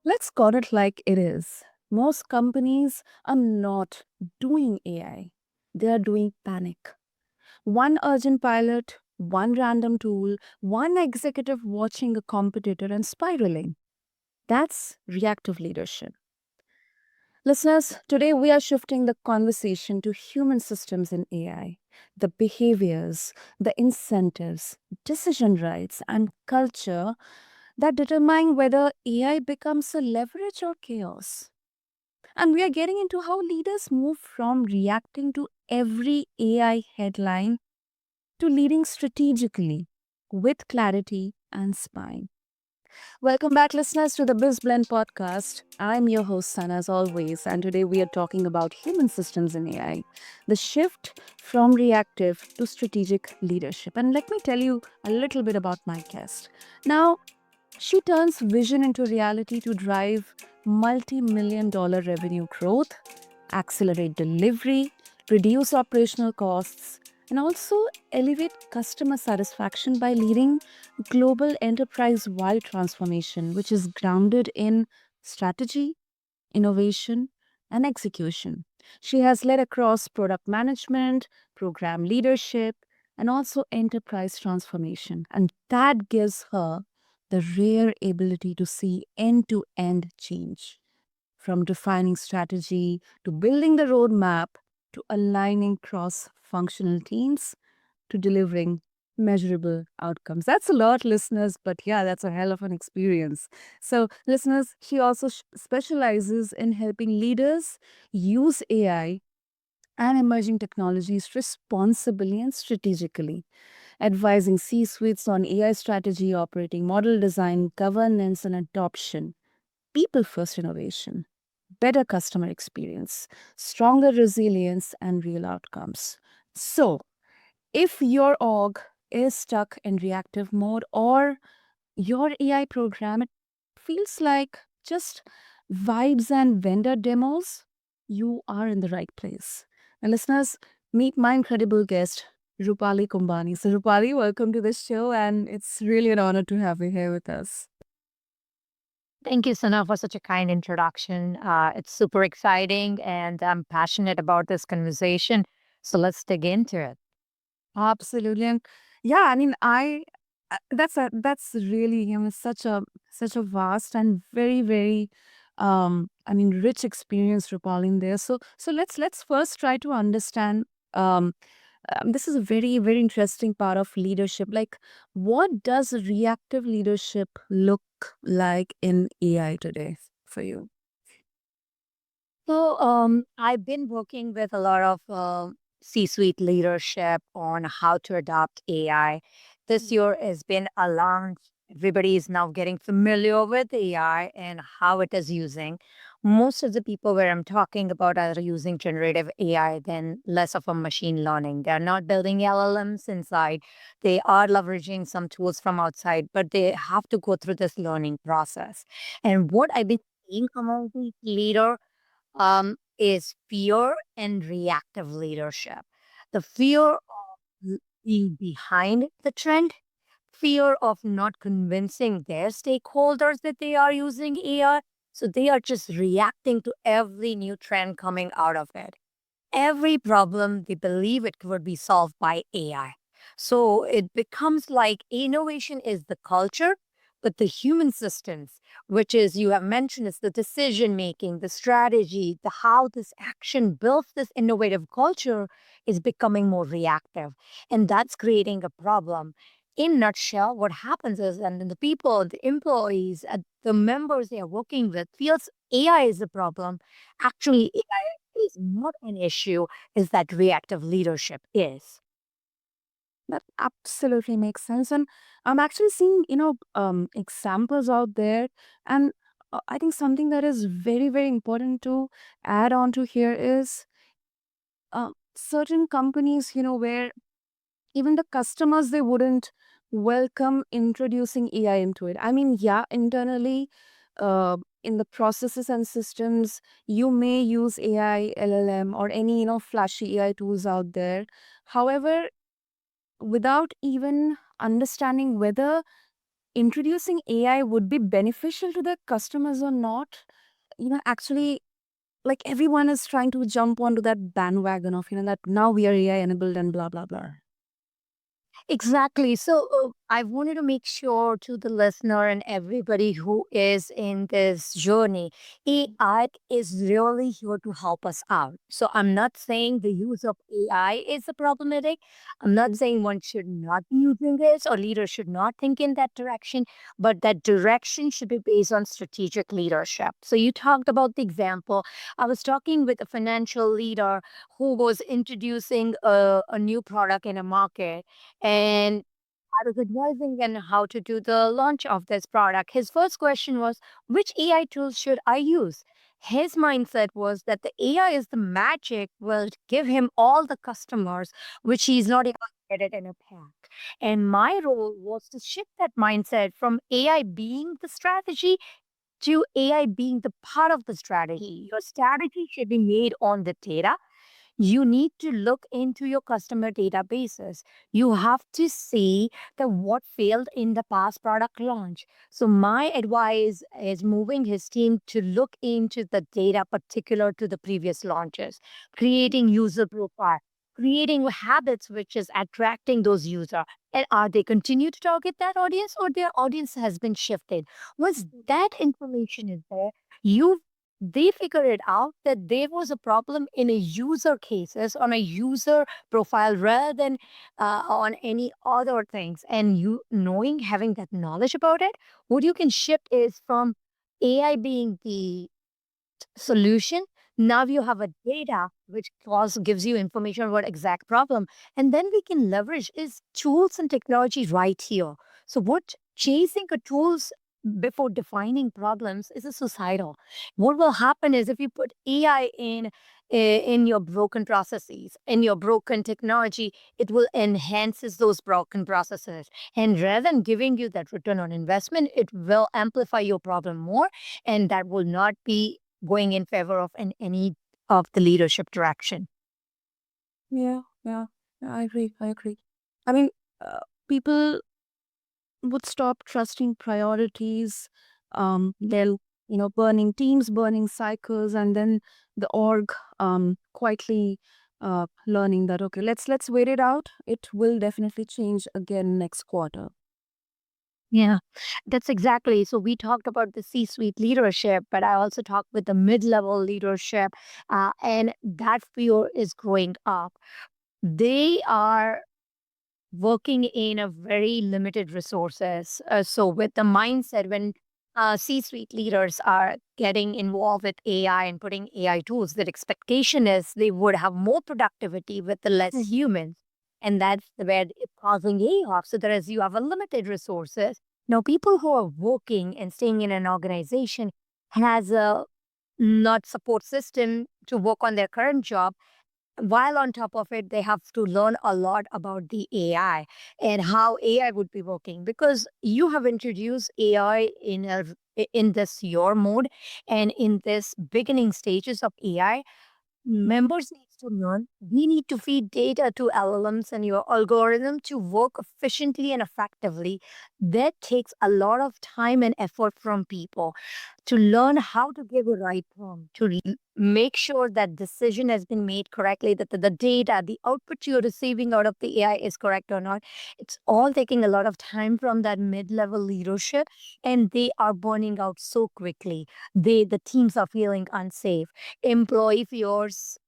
Let's call it like it is. Most companies are not doing AI, they are doing panic. One urgent pilot, one random tool, one executive watching a competitor and spiraling. That's reactive leadership. Listeners, today we are shifting the conversation to human systems in AI, the behaviors, the incentives, decision rights, and culture that determine whether AI becomes a leverage or chaos. And we are getting into how leaders move from reacting to every AI headline to leading strategically with clarity and spine. Welcome back, listeners, to the BizBlend podcast. I'm your host, Sana, as always, and today we are talking about human systems in AI, the shift from reactive to strategic leadership. And let me tell you a little bit about my guest. Now, she turns vision into reality to drive multi-million-dollar revenue growth, accelerate delivery, reduce operational costs, and also elevate customer satisfaction by leading global enterprise-wide transformation, which is grounded in strategy, innovation, and execution. She has led across product management, program leadership, and also enterprise transformation. And that gives her the rare ability to see end to end change, from defining strategy to building the roadmap to aligning cross functional teams to delivering measurable outcomes. That's a lot, listeners, but yeah, that's a hell of an experience. So, listeners, she also specializes in helping leaders use AI and emerging technologies responsibly and strategically, advising C suites on AI strategy, operating model design, governance, and adoption, people first innovation, better customer experience, stronger resilience, and real outcomes. So, if your org is stuck in reactive mode or your AI program, it feels like just vibes and vendor demos, you are in the right place. And listeners, meet my incredible guest, Rupali Kumbani. So, Rupali, welcome to the show, and it's really an honor to have you here with us. Thank you, Sana, for such a kind introduction. It's super exciting, and I'm passionate about this conversation. So let's dig into it. Absolutely. And yeah, I mean, that's really, such a vast and very rich experience, Rupal, in there. So let's first try to understand. Um, this is a very interesting part of leadership. Like, what does reactive leadership look like in AI today for you? I've been working with a lot of C-suite leadership on how to adopt AI. This year has been a launch. Everybody is now getting familiar with AI and how it is using. Most of the people where I'm talking about are using generative AI than less of a machine learning. They're not building LLMs inside. They are leveraging some tools from outside, but they have to go through this learning process. And what I've been seeing among the leader is fear and reactive leadership. The fear of being behind the trend, fear of not convincing their stakeholders that they are using AI. So they are just reacting to every new trend coming out of it. Every problem, they believe it could be solved by AI. So it becomes like innovation is the culture, but the human systems, which is you have mentioned, is the decision making, the strategy, the how this action builds this innovative culture is becoming more reactive. And that's creating a problem. In nutshell, what happens is, and then the people, the employees, the members they are working with feels AI is the problem. Actually, is not an issue, is that reactive leadership is. That absolutely makes sense. And I'm actually seeing, examples out there. And I think something that is very important to add on to here is certain companies, where even the customers, they wouldn't welcome introducing AI into it. I mean, yeah, internally, in the processes and systems, you may use AI, LLM, or any, flashy AI tools out there. However, without even understanding whether introducing AI would be beneficial to the customers or not, actually, like everyone is trying to jump onto that bandwagon of, that now we are AI enabled and blah, blah, blah. Exactly. So I wanted to make sure to the listener and everybody who is in this journey, AI is really here to help us out. So I'm not saying the use of AI is a problematic. I'm not saying one should not be using this or leaders should not think in that direction, but that direction should be based on strategic leadership. So you talked about the example. I was talking with a financial leader who was introducing a new product in a market, and I was advising him how to do the launch of this product. His first question was, which AI tools should I use? His mindset was that the AI is the magic will give him all the customers, which he's not able to get it in a pack. And my role was to shift that mindset from AI being the strategy to AI being the part of the strategy. Your strategy should be made on the data. You need to look into your customer databases. You have to see that what failed in the past product launch. So my advice is moving his team to look into the data particular to the previous launches, creating user profile, creating habits which is attracting those users. And are they continue to target that audience or their audience has been shifted? Once that information is there, you they figured it out that there was a problem in a user cases on a user profile rather than on any other things. And you knowing, having that knowledge about it, what you can shift is from AI being the solution. Now you have a data which gives you information about exact problem. And then we can leverage is tools and technology right here. So what chasing a tools before defining problems is a societal. What will happen is if you put AI in your broken processes, in your broken technology, it will enhances those broken processes. And rather than giving you that return on investment, it will amplify your problem more, and that will not be going in favor of any of the leadership direction. Yeah, yeah, yeah, I agree. I agree. I mean, people would stop trusting priorities. They'll, burning teams, burning cycles, and then the org quietly learning that okay, let's wait it out. It will definitely change again next quarter. Yeah, that's exactly. So we talked about the C-suite leadership, but I also talked with the mid-level leadership, and that fear is growing up. They are working in a very limited resources. So with the mindset when C-suite leaders are getting involved with AI and putting AI tools, that expectation is they would have more productivity with the less humans. And that's where it's causing layoffs. So that as you have a limited resources. Now people who are working and staying in an organization has a not support system to work on their current job, while on top of it they have to learn a lot about the AI and how AI would be working, because you have introduced AI in this your mode, and in this beginning stages of AI, members needs to learn. We need to feed data to LLMs and your algorithm to work efficiently and effectively. That takes a lot of time and effort from people to learn how to give a right prompt, to make sure that decision has been made correctly, that the data, the output you're receiving out of the AI is correct or not. It's all taking a lot of time from that mid-level leadership, and they are burning out so quickly. The teams are feeling unsafe. Employee fears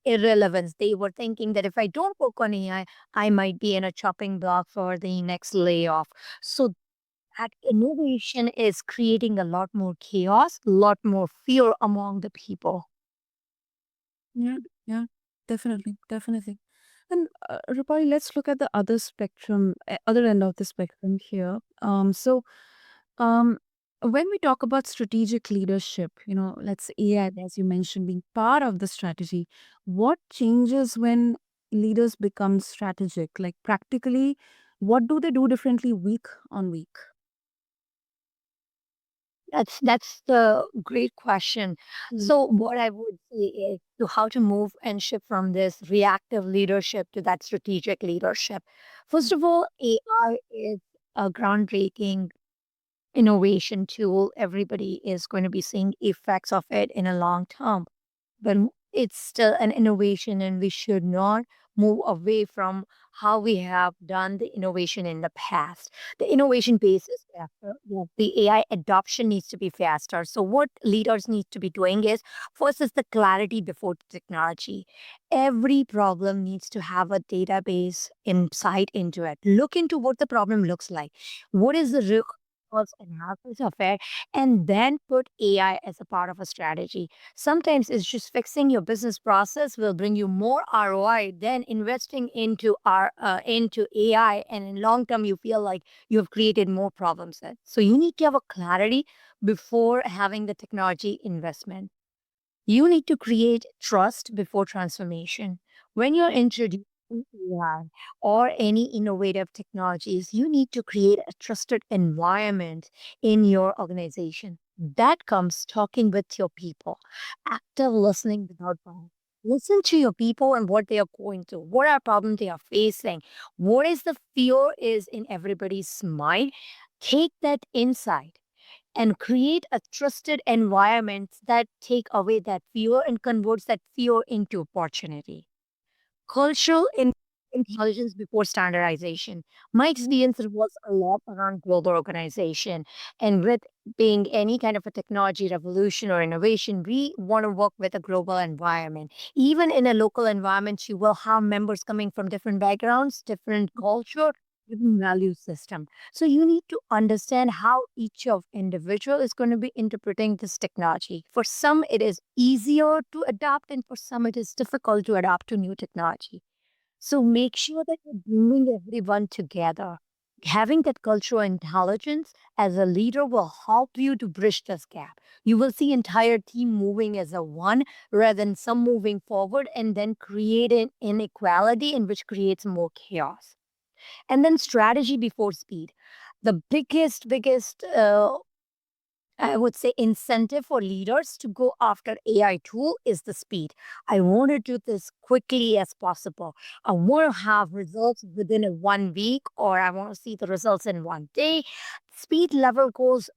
irrelevance. They were thinking that if I don't work on AI, I might be in a chopping block for the next layoff. So that innovation is creating a lot more chaos, a lot more fear among the people. Yeah, yeah, definitely, definitely. And Rupali, let's look at the other spectrum, other end of the spectrum here. Um, when we talk about strategic leadership, let's say AI, as you mentioned, being part of the strategy, what changes when leaders become strategic? Like practically, what do they do differently week on week? That's the great question. Mm. So what I would say is to how to move and shift from this reactive leadership to that strategic leadership. First of all, AI is a groundbreaking. innovation tool. Everybody is going to be seeing effects of it in a long term, but it's still an innovation, and we should not move away from how we have done the innovation in the past. The innovation pace is faster. Yeah, the AI adoption needs to be faster. So what leaders need to be doing is, first is the clarity before technology. Every problem needs to have a database insight into it. Look into what the problem looks like. What is the root cause analysis of it? And then put AI as a part of a strategy. Sometimes it's just fixing your business process will bring you more ROI than investing into AI. And in long term, you feel like you have created more problems. So you need to have a clarity before having the technology investment. You need to create trust before transformation. When you're introducing AI or any innovative technologies, you need to create a trusted environment in your organization. That comes talking with your people, active listening without bias. Listen to your people and what they are going through, what are problems they are facing, what is the fear is in everybody's mind. Take that insight and create a trusted environment that take away that fear and converts that fear into opportunity. Cultural intelligence before standardization. My experience revolves a lot around global organization, and with being any kind of a technology revolution or innovation, we want to work with a global environment. Even in a local environment, you will have members coming from different backgrounds, different culture, different value system. So you need to understand how each of individual is going to be interpreting this technology. For some, it is easier to adopt, and for some, it is difficult to adapt to new technology. So make sure that you're bringing everyone together. Having that cultural intelligence as a leader will help you to bridge this gap. You will see entire team moving as a one rather than some moving forward and then create an inequality in which creates more chaos. And then strategy before speed. The biggest I would say incentive for leaders to go after AI tool is the speed. I want to do this quickly as possible. I want to have results within a 1 week, or I want to see the results in 1 day. Speed level goes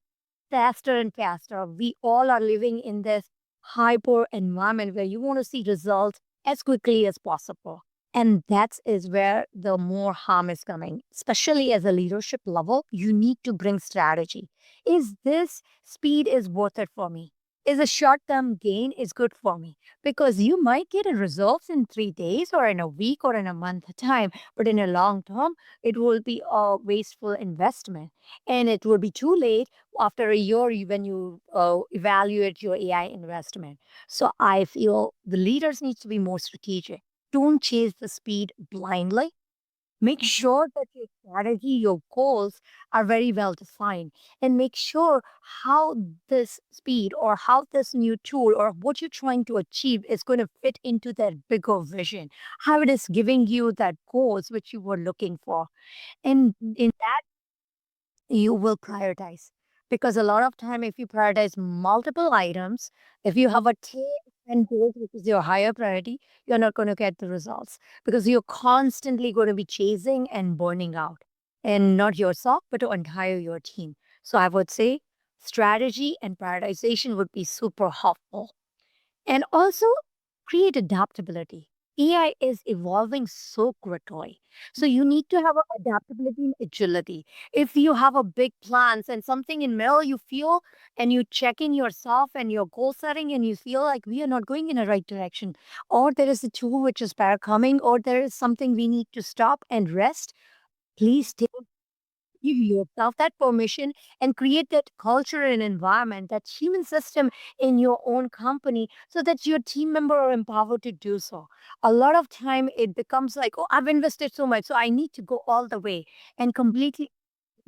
faster and faster. We all are living in this hyper environment where you want to see results as quickly as possible. And that is where the more harm is coming. Especially as a leadership level, you need to bring strategy. Is this speed is worth it for me? Is a short-term gain is good for me? Because you might get a results in 3 days or in a week or in a month time, but in a long term, it will be a wasteful investment. And it will be too late after a year when you evaluate your AI investment. So I feel the leaders need to be more strategic. Don't chase the speed blindly. Make sure that your strategy, your goals are very well defined, and make sure how this speed or how this new tool or what you're trying to achieve is going to fit into that bigger vision, how it is giving you that goals which you were looking for. And in that you will prioritize, because a lot of time if you prioritize multiple items, if you have a 10 goals which is your higher priority, you're not going to get the results because you're constantly going to be chasing and burning out, and not yourself but to entire your team. So I would say strategy and prioritization would be super helpful. And also create adaptability. AI is evolving so quickly. So you need to have a adaptability and agility. If you have a big plans and something in middle you feel and you check in yourself and your goal setting and you feel like we are not going in the right direction, or there is a tool which is better coming, or there is something we need to stop and rest, please take give yourself that permission and create that culture and environment, that human system in your own company so that your team member are empowered to do so. A lot of time it becomes like, oh, I've invested so much, so I need to go all the way and completely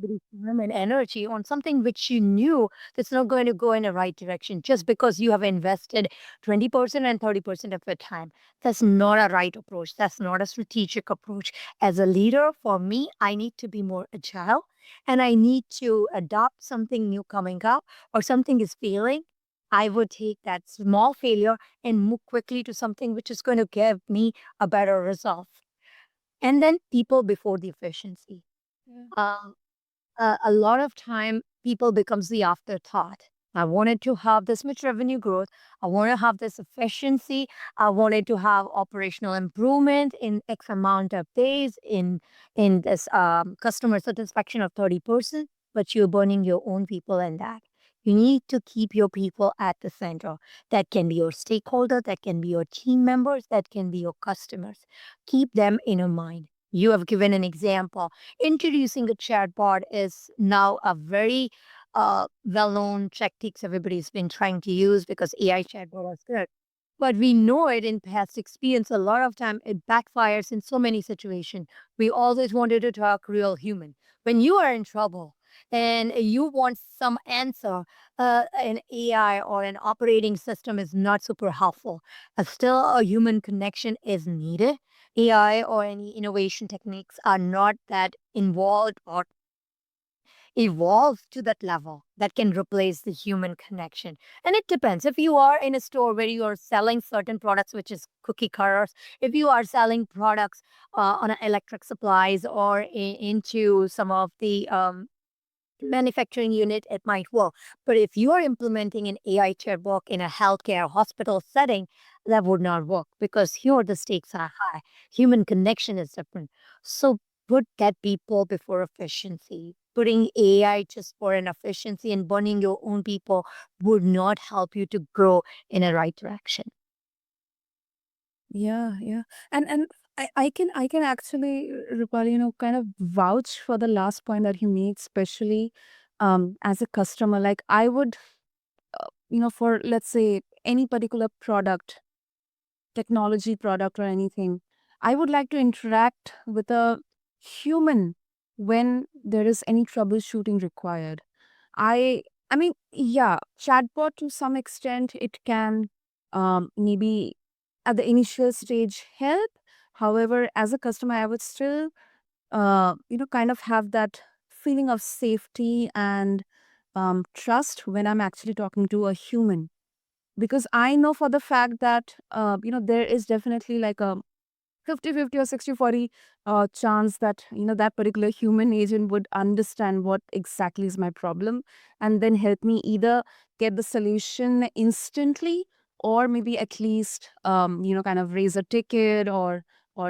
the time and energy on something which you knew that's not going to go in the right direction just because you have invested 20% and 30% of your time. That's not a right approach. That's not a strategic approach. As a leader, for me, I need to be more agile and I need to adopt something new coming up or something is failing. I would take that small failure and move quickly to something which is going to give me a better result. And then people before the efficiency. Yeah. A lot of time people becomes the afterthought. I wanted to have this much revenue growth. I want to have this efficiency. I wanted to have operational improvement in X amount of days in this customer satisfaction of 30%, but you're burning your own people in that. You need to keep your people at the center. That can be your stakeholder, that can be your team members, that can be your customers. Keep them in your mind. You have given an example. Introducing a chatbot is now a very well-known tactics everybody's been trying to use because AI chatbot is good. But we know it in past experience. A lot of time it backfires in so many situations. We always wanted to talk real human. When you are in trouble and you want some answer, an AI or an operating system is not super helpful. Still, a human connection is needed. AI or any innovation techniques are not that involved or evolve to that level that can replace the human connection. And it depends. If you are in a store where you are selling certain products, which is cookie cutters, if you are selling products on electric supplies or into some of the manufacturing unit, it might work. But if you are implementing an AI chatbot in a healthcare hospital setting, that would not work because here the stakes are high. Human connection is different. So put that people before efficiency. Putting AI just for an efficiency and burning your own people would not help you to grow in a right direction. Yeah, yeah. And I can actually, Rupali, kind of vouch for the last point that you made, especially as a customer. Like I would, for let's say any particular product, technology product or anything, I would like to interact with a human when there is any troubleshooting required. I I mean, yeah, chatbot to some extent it can maybe at the initial stage help. However, as a customer, I would still kind of have that feeling of safety and trust when I'm actually talking to a human. Because I know for the fact that there is definitely like a 50-50 or 60-40 chance that that particular human agent would understand what exactly is my problem and then help me either get the solution instantly or maybe at least kind of raise a ticket or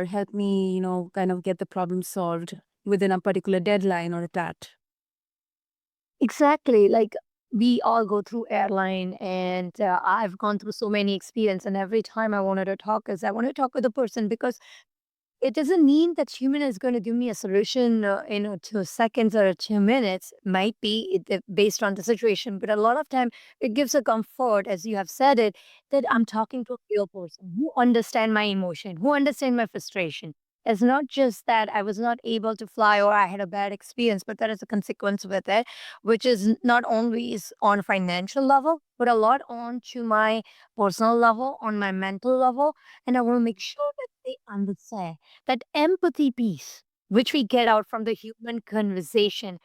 help me kind of get the problem solved within a particular deadline or that. Exactly. Like we all go through airline and I've gone through so many experience and every time I wanted to talk is I want to talk with the person because it doesn't mean that human is going to give me a solution, 2 seconds or 2 minutes. Might be based on the situation, but a lot of time it gives a comfort, as you have said it, that I'm talking to a real person who understand my emotion, who understand my frustration. It's not just that I was not able to fly or I had a bad experience, but there is a consequence with it, which is not only is on financial level, but a lot on to my personal level, on my mental level, and I want to make sure that they understand that empathy piece, which we get out from the human conversation.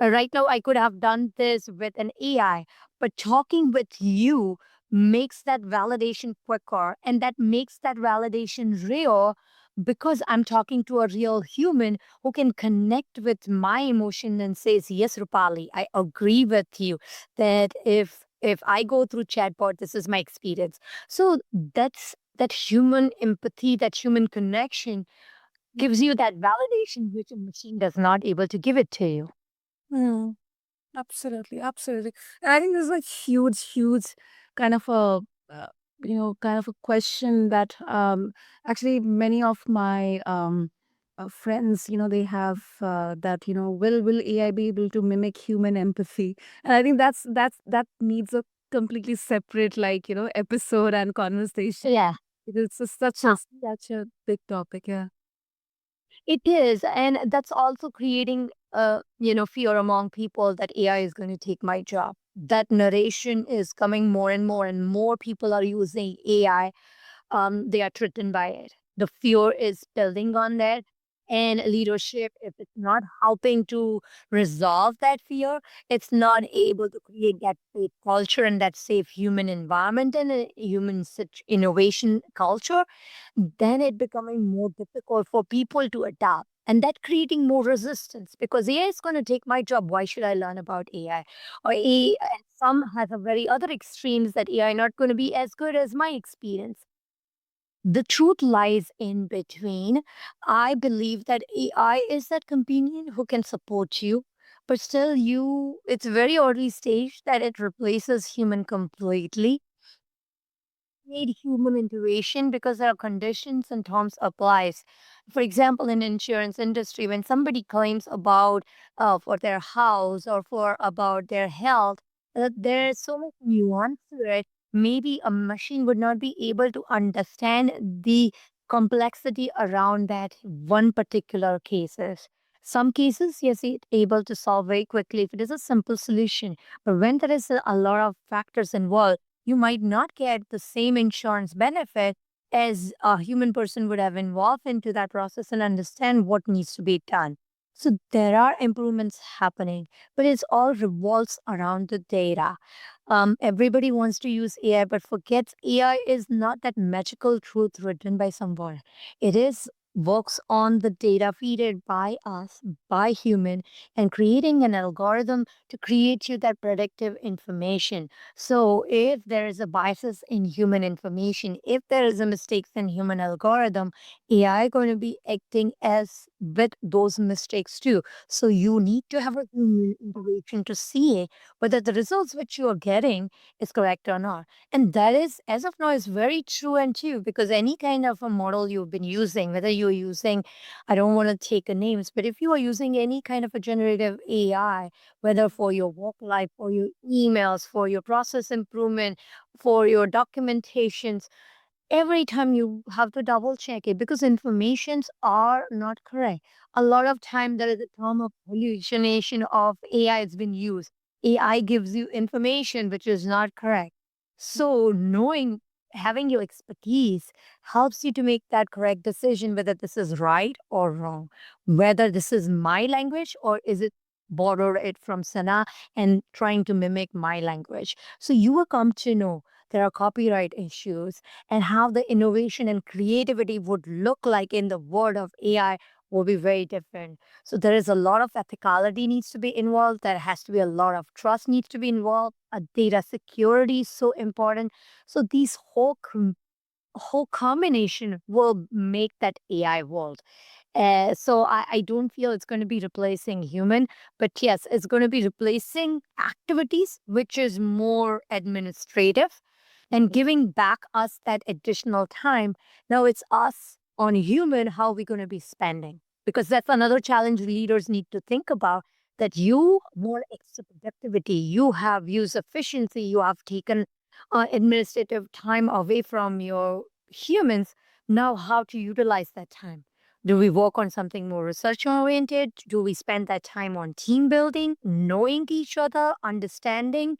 Right now, I could have done this with an AI, but talking with you makes that validation quicker and that makes that validation real because I'm talking to a real human who can connect with my emotion and says, yes, Rupali, I agree with you that if I go through chatbot, this is my experience. So that's that human empathy, that human connection gives you that validation which a machine does not able to give it to you. Mm, absolutely, absolutely. And I think this is a huge, huge kind of a kind of a question that actually many of my friends, they have that will AI be able to mimic human empathy? And I think that needs a completely separate episode and conversation Yeah, because it's such a big topic. Yeah. it is. And that's also creating fear among people that AI is going to take my job. That narration is coming more and more people are using AI. They are threatened by it. The fear is building on that. And leadership, if it's not helping to resolve that fear, it's not able to create that safe culture and that safe human environment and a human innovation culture, then it becoming more difficult for people to adapt. And that creating more resistance because AI is going to take my job. Why should I learn about AI? Or AI, and some has a very other extremes that AI not going to be as good as my experience. The truth lies in between. I believe that AI is that companion who can support you, but still it's very early stage that it replaces human completely. Need human intuition because there are conditions and terms applies. For example, in insurance industry, when somebody claims about for their house or for about their health, there's so much nuance to it. Maybe a machine would not be able to understand the complexity around that one particular cases. Some cases, yes, it's able to solve very quickly if it is a simple solution. But when there is a lot of factors involved, you might not get the same insurance benefit as a human person would have involved into that process and understand what needs to be done. So there are improvements happening, but it's all revolves around the data. Everybody wants to use AI, but forgets AI is not that magical truth written by someone. It is works on the data feeded by us, by human, and creating an algorithm to create you that predictive information. So if there is a bias in human information, if there is a mistakes in human algorithm, AI going to be acting as with those mistakes too. So you need to have a human intervention to see whether the results which you are getting is correct or not. And that is, as of now, is very true and true because any kind of a model you've been using, whether you're using, I don't want to take a names, but if you are using any kind of a generative AI, whether for your work life, for your emails, for your process improvement, for your documentations, every time you have to double check it because informations are not correct. A lot of time there is a term of hallucination of AI has been used. AI gives you information which is not correct. So knowing having your expertise helps you to make that correct decision whether this is right or wrong, whether this is my language or is it borrowed it from Sana and trying to mimic my language. So you will come to know there are copyright issues and how the innovation and creativity would look like in the world of AI will be very different. So there is a lot of ethicality needs to be involved. There has to be a lot of trust needs to be involved. A data security is so important. So these whole combination will make that AI world. So I don't feel it's going to be replacing human, but yes, it's going to be replacing activities, which is more administrative and giving back us that additional time. Now it's us on human, how we're going to be spending. Because that's another challenge leaders need to think about that you want extra productivity, you have use efficiency, you have taken administrative time away from your humans. Now, how to utilize that time? Do we work on something more research oriented? Do we spend that time on team building, knowing each other, understanding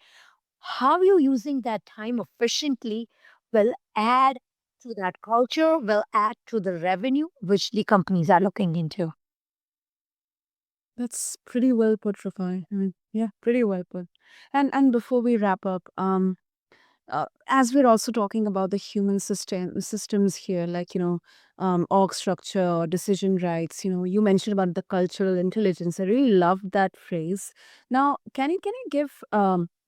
how you using that time efficiently will add to that culture, will add to the revenue which the companies are looking into. That's pretty well put, Rafai. I mean, yeah, pretty well put. And before we wrap up, as we're also talking about the human systems here, like org structure or decision rights. You mentioned about the cultural intelligence. I really loved that phrase. Now, can you give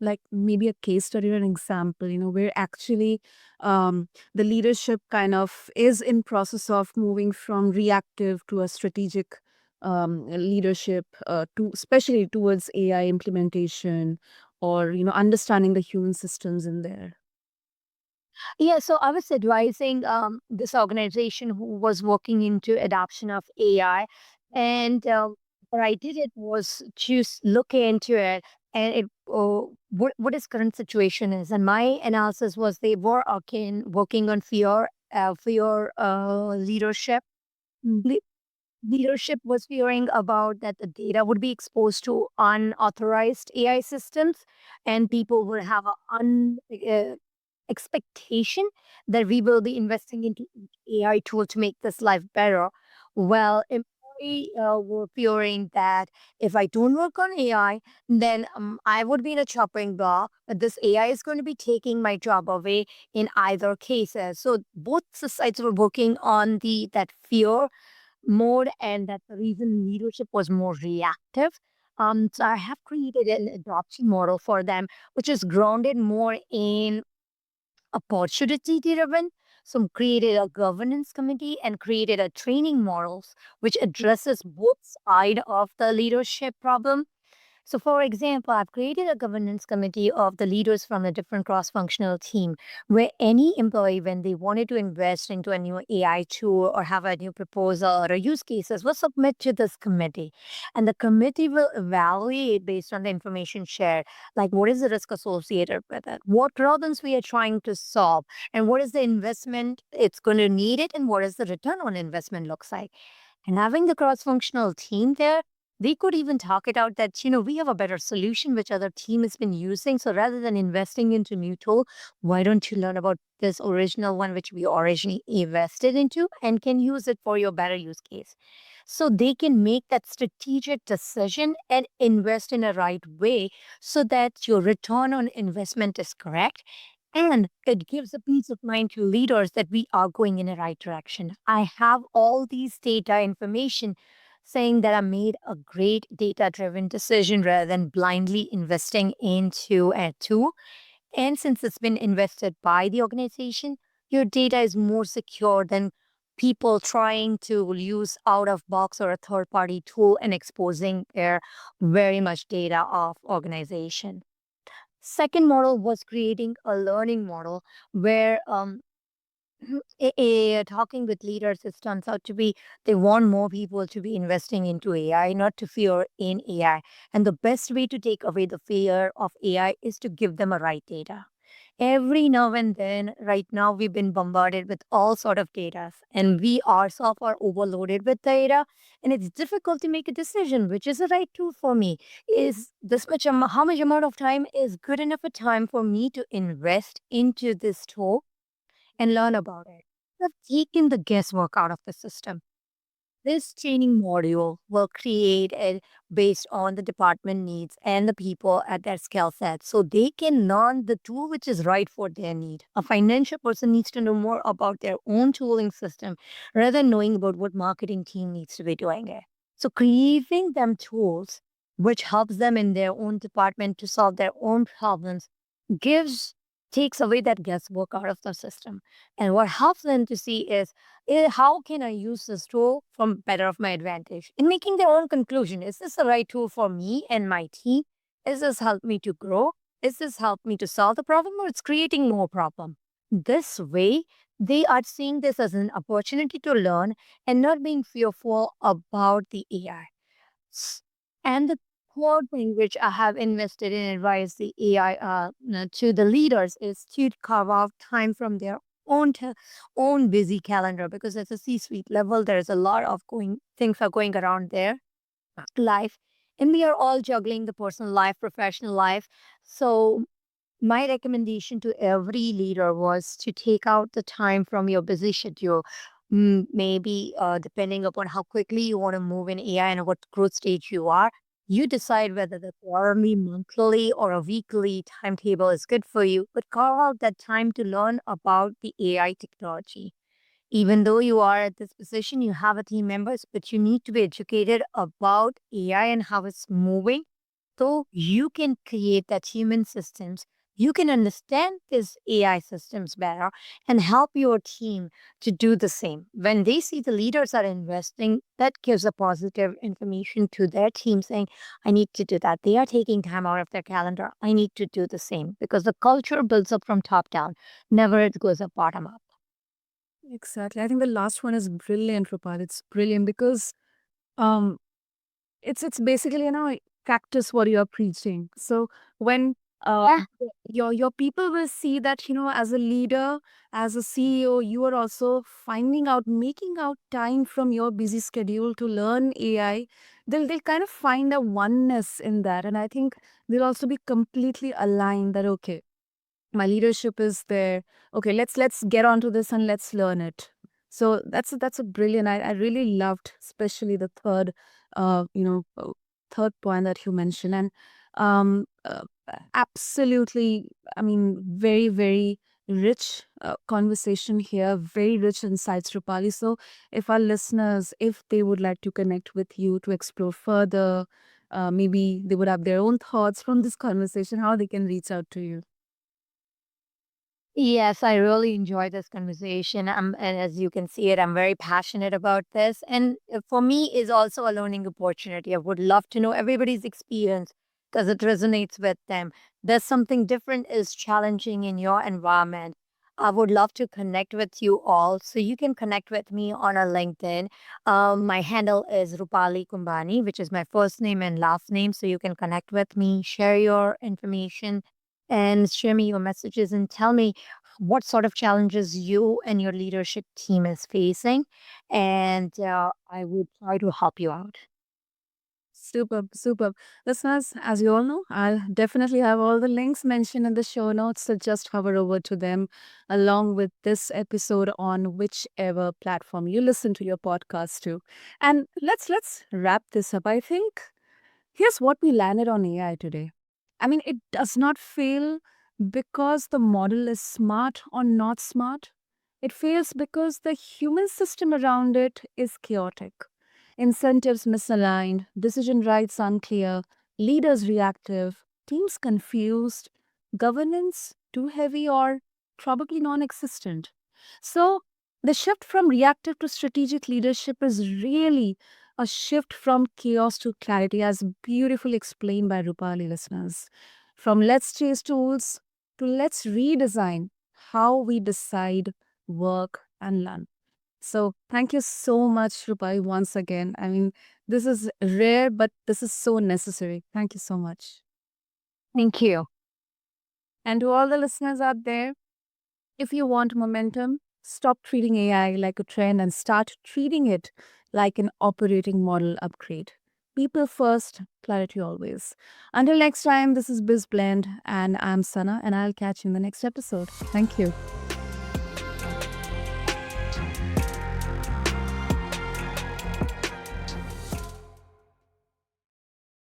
like maybe a case study or an example? Where actually the leadership kind of is in process of moving from reactive to a strategic leadership, to especially towards AI implementation, or understanding the human systems in there. Yeah, so I was advising this organization who was working into adoption of AI, and what I did it was to look into it and what its current situation is. And my analysis was they were again working on fear leadership. Mm. Le- Leadership was fearing about that the data would be exposed to unauthorized AI systems, and people would have an expectation that we will be investing into each AI tool to make this life better. Well, were fearing that if I don't work on AI, then I would be in a chopping block. This AI is going to be taking my job away in either cases. So both sides were working on the that fear mode, and that's the reason leadership was more reactive. So I have created an adoption model for them, which is grounded more in opportunity driven. So created a governance committee and created a training models which addresses both side of the leadership problem. So, for example, I've created a governance committee of the leaders from a different cross functional team where any employee, when they wanted to invest into a new AI tool or have a new proposal or a use cases, will submit to this committee. And the committee will evaluate based on the information shared, like what is the risk associated with it, what problems we are trying to solve, and what is the investment it's going to need it, and what is the return on investment looks like. And having the cross functional team there, they could even talk it out that, we have a better solution which other team has been using. So rather than investing into new tool, why don't you learn about this original one which we originally invested into and can use it for your better use case? So they can make that strategic decision and invest in a right way so that your return on investment is correct. And it gives a peace of mind to leaders that we are going in the right direction. I have all these data information saying that I made a great data driven decision rather than blindly investing into a tool. And since it's been invested by the organization, your data is more secure than people trying to use out of box or a third party tool and exposing their very much data of organization. Second model was creating a learning model where talking with leaders, it turns out to be they want more people to be investing into AI, not to fear in AI. And the best way to take away the fear of AI is to give them a right data. Every now and then, right now, we've been bombarded with all sort of data, and we ourselves are overloaded with data, and it's difficult to make a decision which is the right tool for me. Is this much how much amount of time is good enough a time for me to invest into this tool and learn about it? I've taken the guesswork out of the system. This training module will create it based on the department needs and the people at their skill set so they can learn the tool which is right for their need. A financial person needs to know more about their own tooling system rather than knowing about what marketing team needs to be doing it. So creating them tools which helps them in their own department to solve their own problems gives takes away that guesswork out of the system. And what helps them to see is how can I use this tool from better of my advantage in making their own conclusion. Is this the right tool for me and my team? Is this help me to grow? Is this help me to solve the problem, or it's creating more problem? This way, they are seeing this as an opportunity to learn and not being fearful about the AI. And the third thing which I have invested in advice the AI to the leaders is to carve out time from their own busy calendar, because at the C-suite level, there's a lot of going things are going around their life, and we are all juggling the personal life, professional life. So my recommendation to every leader was to take out the time from your busy schedule. Maybe depending upon how quickly you want to move in AI and what growth stage you are, you decide whether the quarterly, monthly, or a weekly timetable is good for you. But carve out that time to learn about the AI technology. Even though you are at this position, you have a team members, but you need to be educated about AI and how it's moving so you can create that human systems. You can understand these AI systems better and help your team to do the same. When they see the leaders are investing, that gives a positive information to their team saying, I need to do that. They are taking time out of their calendar. I need to do the same, because the culture builds up from top down. Never it goes up bottom up. Exactly. I think the last one is brilliant, Rupal. It's brilliant because um it's basically, practice what you're preaching. So when Yeah. your people will see that, as a leader, as a CEO, you are also finding out, making out time from your busy schedule to learn AI. They'll kind of find a oneness in that. And I think they'll also be completely aligned that, okay, my leadership is there. Okay, let's get onto this and let's learn it. So that's a brilliant. I really loved, especially the third, uh, you know, uh, third point that you mentioned, and um, uh, absolutely. I mean, very rich conversation here, very rich insights, Rupali. So, if our listeners, if they would like to connect with you to explore further, maybe they would have their own thoughts from this conversation, how they can reach out to you. Yes, I really enjoyed this conversation. And as you can see it, I'm very passionate about this. And for me, is also a learning opportunity. I would love to know everybody's experience because it resonates with them. There's something different is challenging in your environment. I would love to connect with you all. So you can connect with me on a LinkedIn. My handle is Rupali Kumbani, which is my first name and last name. So you can connect with me, share your information, and share me your messages and tell me what sort of challenges you and your leadership team is facing, and I would try to help you out. Superb, superb. Listeners, as you all know, I'll definitely have all the links mentioned in the show notes. So just hover over to them along with this episode on whichever platform you listen to your podcast to. And let's wrap this up. I think here's what we landed on AI today. I mean, it does not fail because the model is smart or not smart. It fails because the human system around it is chaotic. Incentives misaligned, decision rights unclear, leaders reactive, teams confused, governance too heavy or probably non existent. So, the shift from reactive to strategic leadership is really a shift from chaos to clarity, as beautifully explained by Rupali, listeners. From let's chase tools to let's redesign how we decide, work, and learn. So thank you so much, Rupai, once again. I mean, this is rare, but this is so necessary. Thank you so much. Thank you. And to all the listeners out there, if you want momentum, stop treating AI like a trend and start treating it like an operating model upgrade. People first, clarity always. Until next time, this is BizBlend, and I'm Sana, and I'll catch you in the next episode. Thank you.